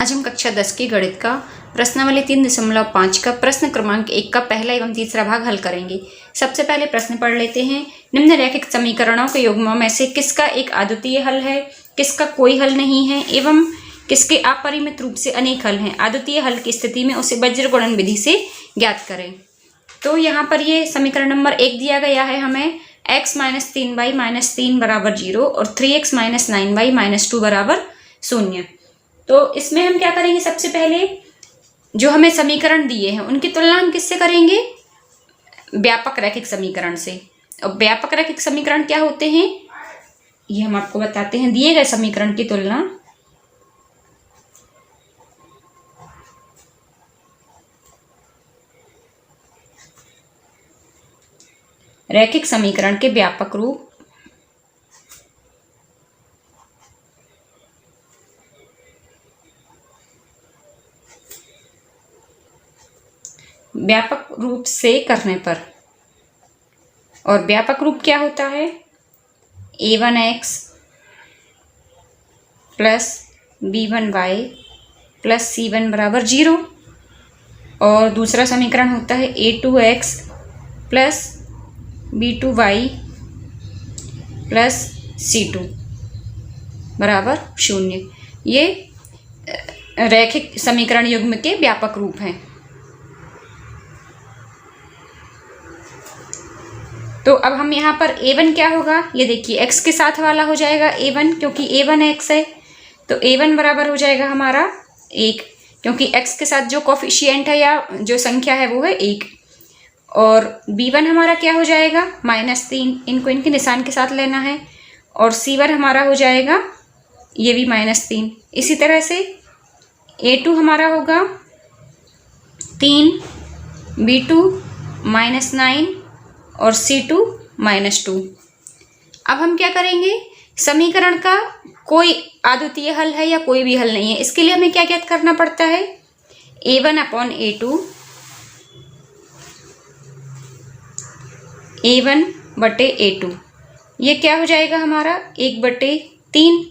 आज हम कक्षा 10 की गणित का प्रश्नावली 3.5 का प्रश्न क्रमांक 1 का पहला एवं तीसरा भाग हल करेंगे। सबसे पहले प्रश्न पढ़ लेते हैं। निम्नलिखित समीकरणों के युग्मों में से किसका एक अद्वितीय हल है, किसका कोई हल नहीं है एवं किसके अपरिमित रूप से अनेक हल हैं। अद्वितीय हल की स्थिति में उसे वज्र गुणन विधि से ज्ञात करें। तो यहाँ पर ये समीकरण नंबर 1 दिया गया है हमें x - 3y - 3 बराबर 0 और 3x - 9y - 2 बराबर 0। तो इसमें हम क्या करेंगे, सबसे पहले जो हमें समीकरण दिए हैं उनकी तुलना हम किससे करेंगे, व्यापक रैखिक समीकरण से। और व्यापक रैखिक समीकरण क्या होते हैं ये हम आपको बताते हैं। दिए गए समीकरण की तुलना रैखिक समीकरण के व्यापक रूप से करने पर। और व्यापक रूप क्या होता है, a1x plus b1y plus c1 बराबर 0। और दूसरा समीकरण होता है a2x plus b2y plus c2 बराबर 0। ये रैखिक समीकरण युग्म के व्यापक रूप हैं। तो अब हम यहाँ पर a1 क्या होगा, ये देखिए x के साथ वाला हो जाएगा a1, क्योंकि a1 x है। तो a1 बराबर हो जाएगा हमारा 1, क्योंकि x के साथ जो कोफिशिएंट है या जो संख्या है वो है 1। और b1 हमारा क्या हो जाएगा -3, इनको इनके निशान के साथ लेना है। और c1 हमारा हो जाएगा ये भी -3। इसी तरह से a2 हमारा होगा 3, b2 -9 और c2 -2। अब हम क्या करेंगे, समीकरण का कोई अद्वितीय हल है या कोई भी हल नहीं है, इसके लिए हमें क्या ज्ञात करना पड़ता है, a1/a2 a1/a2 ये क्या हो जाएगा हमारा 1/3।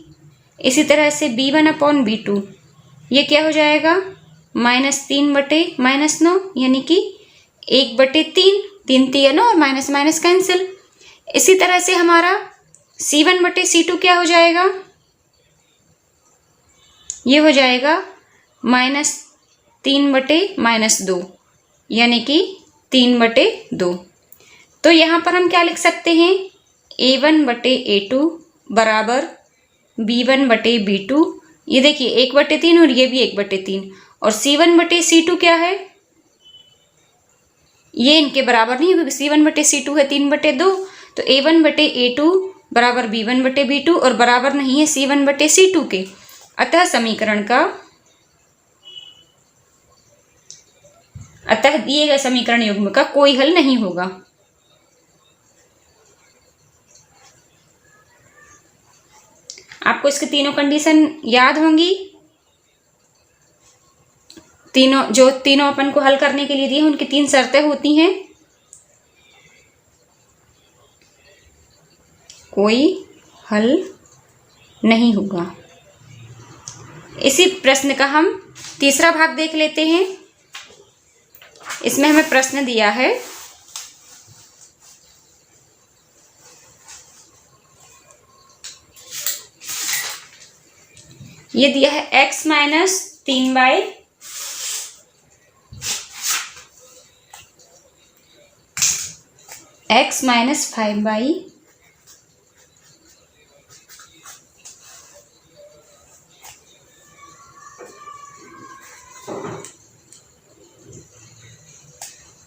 इसी तरह से b1/b2 ये क्या हो जाएगा -3/-9 यानी कि 1/3। 3 3 और माइनस माइनस कैंसिल। इसी तरह से हमारा c1/c2 क्या हो जाएगा, ये हो जाएगा -3/-2 यानी कि 3/2। तो यहाँ पर हम क्या लिख सकते हैं, a1/a2 बराबर b1/b2। ये देखिए 1/3 और ये भी 1/3। और c1/c2 क्या है, ये इनके बराबर नहीं है क्योंकि c1/c2 है 3/2। तो a1/a2 बराबर b1/b2 और बराबर नहीं है c1/c2 के। अतः दिए गए समीकरण युग्म का कोई हल नहीं होगा। आपको इसकी तीनों कंडीशन याद होंगी। तीनों अपन को हल करने के लिए दिए उनकी 3 शर्तें होती हैं। कोई हल नहीं होगा। इसी प्रश्न का हम तीसरा भाग देख लेते हैं। इसमें हमें प्रश्न दिया है, ये दिया है x - 3y x - 5y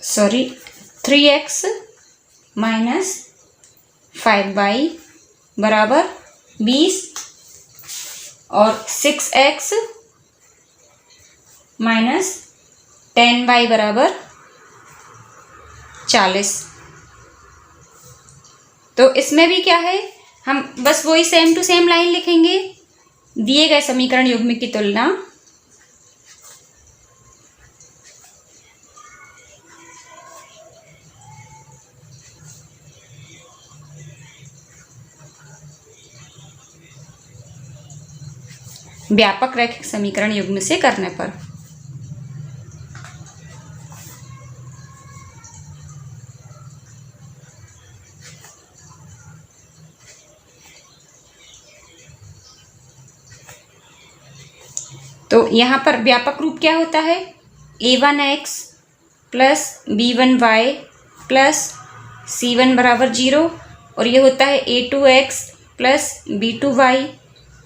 sorry 3x - 5y बराबर 20 और 6x - 10y बराबर 40। तो इसमें भी क्या है, हम बस वही सेम टू सेम लाइन लिखेंगे। दिए गए समीकरण युग्म की तुलना व्यापक रैखिक समीकरण युग्म से करने पर। तो यहाँ पर व्यापक रूप क्या होता है, a1x plus b1y plus c1 बराबर 0, और ये होता है a2x plus b2y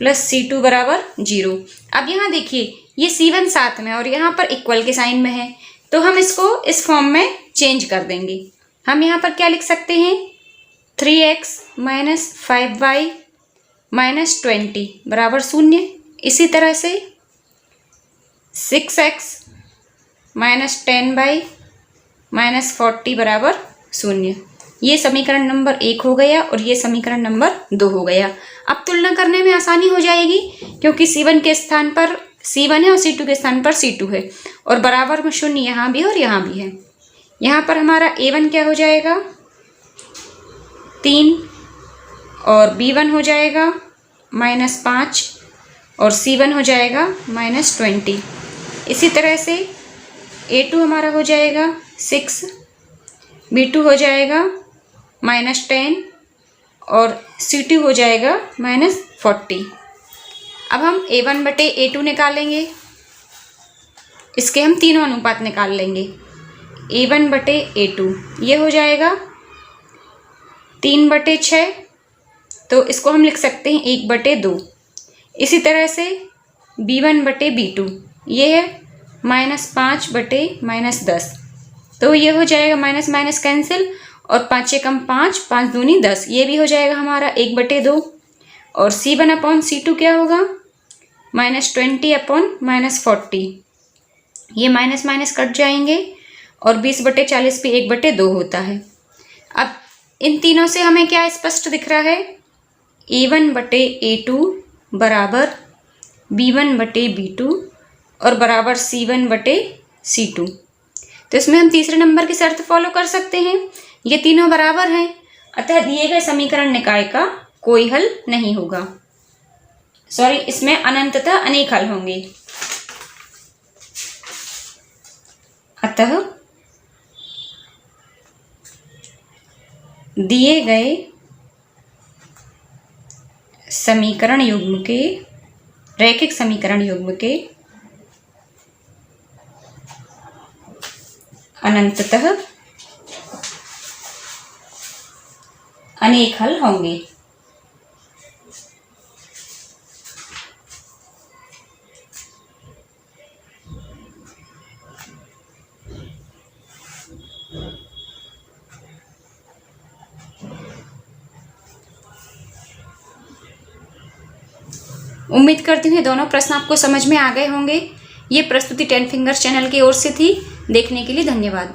plus c2 बराबर 0। अब यहाँ देखिए ये c1 साथ में और यहाँ पर इक्वल के साइन में है, तो हम इसको इस फॉर्म में चेंज कर देंगे। हम यहाँ पर क्या लिख सकते हैं, 3x माइनस 5y माइनस 20 बराबर 0। इसी तरह से 6x माइनस 10y माइनस 40 बराबर 0। ये समीकरण नंबर 1 हो गया और ये समीकरण नंबर 2 हो गया। अब तुलना करने में आसानी हो जाएगी क्योंकि c1 के स्थान पर c1 है और c2 के स्थान पर c2 है, और बराबर में 0 यहाँ भी और यहाँ भी है। यहाँ पर हमारा a1 क्या हो जाएगा 3, और b1 हो जाएगा -5, और c1 हो जाएगा -20। इसी तरह से a2 हमारा हो जाएगा 6, b2 हो जाएगा -10, और c2 हो जाएगा -40। अब हम a1 बटे a2 निकालेंगे, इसके हम तीनों अनुपात निकाल लेंगे। a1 बटे a2 ये हो जाएगा 3/6, तो इसको हम लिख सकते हैं 1/2। इसी तरह से b1 बटे b2 ये है -5 बटे -10, तो ये हो जाएगा माइनस माइनस कैंसिल, और 5 से कम 5, 5 दूनी 10, ये भी हो जाएगा हमारा 1/2। और c1 अपॉन c2 क्या होगा -20 अपॉन -40, ये माइनस माइनस कट जाएंगे, और 20/40 भी 1/2 होता है। अब इन तीनों से हमें क्या स्पष्ट दिख रहा है, a1 बटे a2 बराबर b1 बटे b2 और बराबर c1 बटे c2। तो इसमें हम तीसरे नंबर की शर्त फॉलो कर सकते हैं, ये तीनों बराबर हैं, अतः दिए गए समीकरण निकाय का कोई हल नहीं होगा। सॉरी, इसमें अनंततः अनेक हल होंगे। अतः दिए गए समीकरण युग्म के रैखिक समीकरण युग्म के अनंततः अनेक हल होंगे। उम्मीद करती हूँ दोनों प्रश्न आपको समझ में आ गए होंगे। ये प्रस्तुति 10 फिंगर्स चैनल की ओर से थी। देखने के लिए धन्यवाद।